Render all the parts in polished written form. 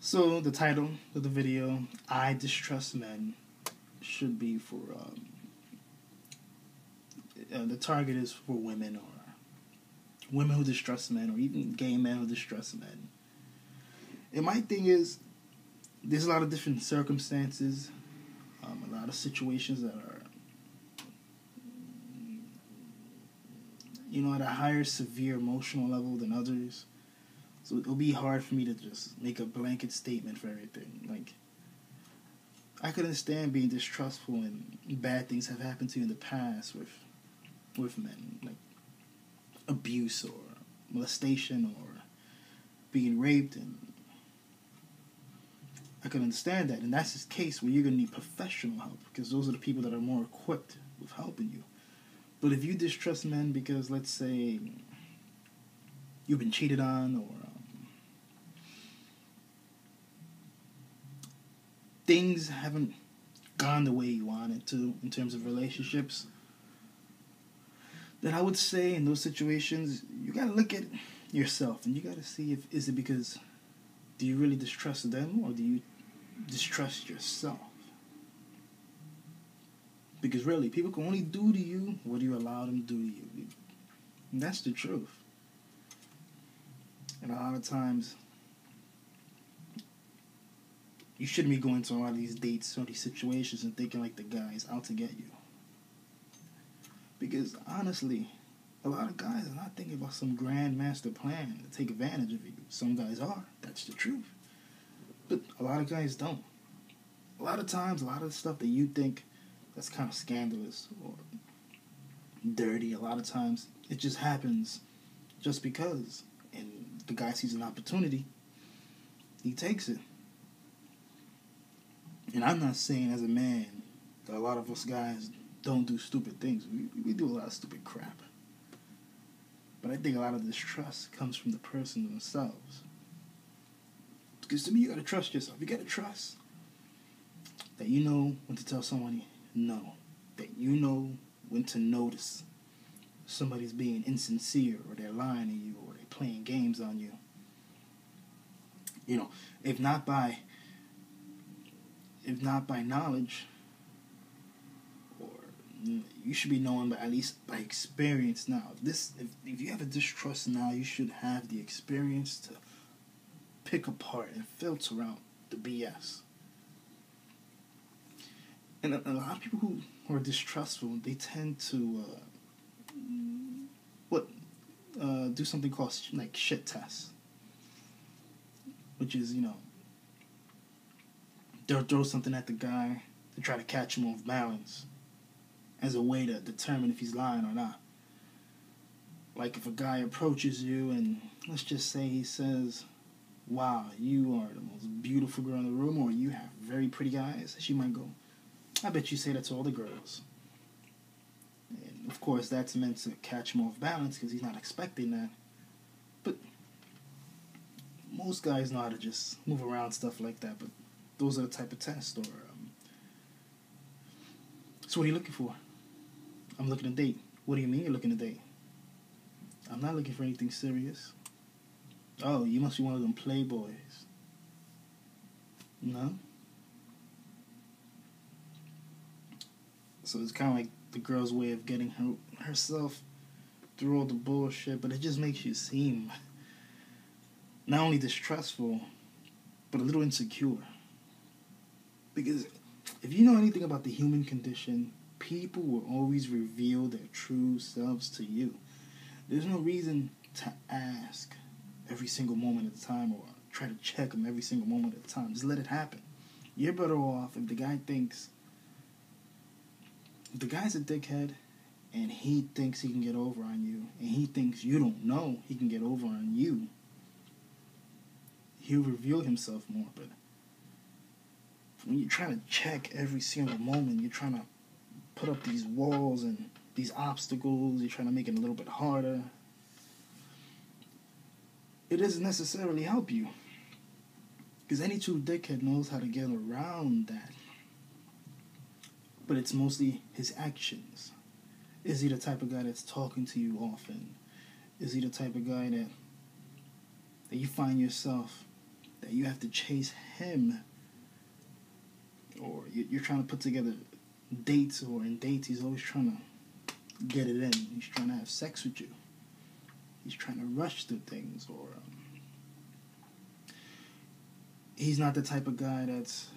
So the title of the video, I Distrust Men, should be for, the target is for women, or women who distrust men, or even gay men who distrust men. And my thing is, there's a lot of different circumstances, a lot of situations that are, at a higher severe emotional level than others. So it'll be hard for me to just make a blanket statement for everything. Like, I could understand being distrustful and bad things have happened to you in the past with men, like abuse or molestation or being raped, and I could understand that. And that's the case where you're going to need professional help, because those are the people that are more equipped with helping you. But if you distrust men because, let's say, you've been cheated on, or things haven't gone the way you want it to in terms of relationships, then I would say in those situations, you got to look at yourself and you got to see is it because do you really distrust them, or do you distrust yourself? Because really, people can only do to you what you allow them to do to you. And that's the truth. And a lot of times, you shouldn't be going to a lot of these dates or these situations and thinking like the guy's out to get you. Because honestly, a lot of guys are not thinking about some grand master plan to take advantage of you. Some guys are. That's the truth. But a lot of guys don't. A lot of times, a lot of the stuff that you think that's kind of scandalous or dirty, a lot of times it just happens just because. And the guy sees an opportunity, he takes it. And I'm not saying as a man that a lot of us guys don't do stupid things. We do a lot of stupid crap. But I think a lot of distrust comes from the person themselves. Because to me, you got to trust yourself. You got to trust that you know when to tell someone no. That you know when to notice somebody's being insincere, or they're lying to you, or they're playing games on you. If not by knowledge, or you should be knowing, but at least by experience now. If you have a distrust now, you should have the experience to pick apart and filter out the BS. And a lot of people who are distrustful, they tend to do something called like shit tests, which is, they'll throw something at the guy to try to catch him off balance as a way to determine if he's lying or not. Like if a guy approaches you and let's just say he says, wow, you are the most beautiful girl in the room, or you have very pretty eyes, she might go, I bet you say that to all the girls. And of course that's meant to catch him off balance because he's not expecting that. But most guys know how to just move around stuff like that. But those are the type of tests. Or so what are you looking for? I'm looking to date. What do you mean you're looking to date? I'm not looking for anything serious. Oh, you must be one of them playboys. No? So it's kind of like the girl's way of getting herself through all the bullshit, but it just makes you seem not only distrustful, but a little insecure. Because if you know anything about the human condition, people will always reveal their true selves to you. There's no reason to ask every single moment at a time, or try to check them every single moment at a time. Just let it happen. You're better off if the guy's a dickhead and he thinks he can get over on you, and he thinks you don't know he can get over on you, he'll reveal himself more. But when you're trying to check every single moment, you're trying to put up these walls and these obstacles, you're trying to make it a little bit harder, it doesn't necessarily help you. Because any true dickhead knows how to get around that. But it's mostly his actions. Is he the type of guy that's talking to you often? Is he the type of guy that you find yourself that you have to chase him, or you're trying to put together dates, or in dates he's always trying to get it in. He's trying to have sex with you. He's trying to rush through things, or he's not the type of guy that's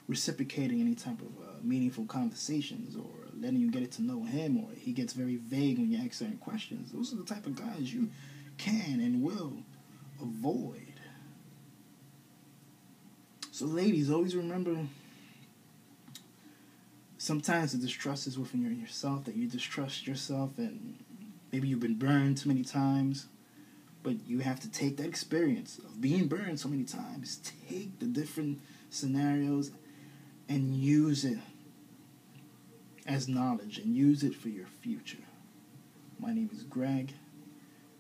reciprocating any type of meaningful conversations, or letting you get to know him, or he gets very vague when you ask certain questions. Those are the type of guys you can and will avoid. So ladies, always remember, sometimes the distrust is within yourself, that you distrust yourself, and maybe you've been burned too many times, but you have to take that experience of being burned so many times, take the different scenarios and use it as knowledge and use it for your future. My name is Greg.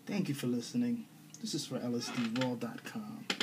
Thank you for listening. This is for LSDRaw.com.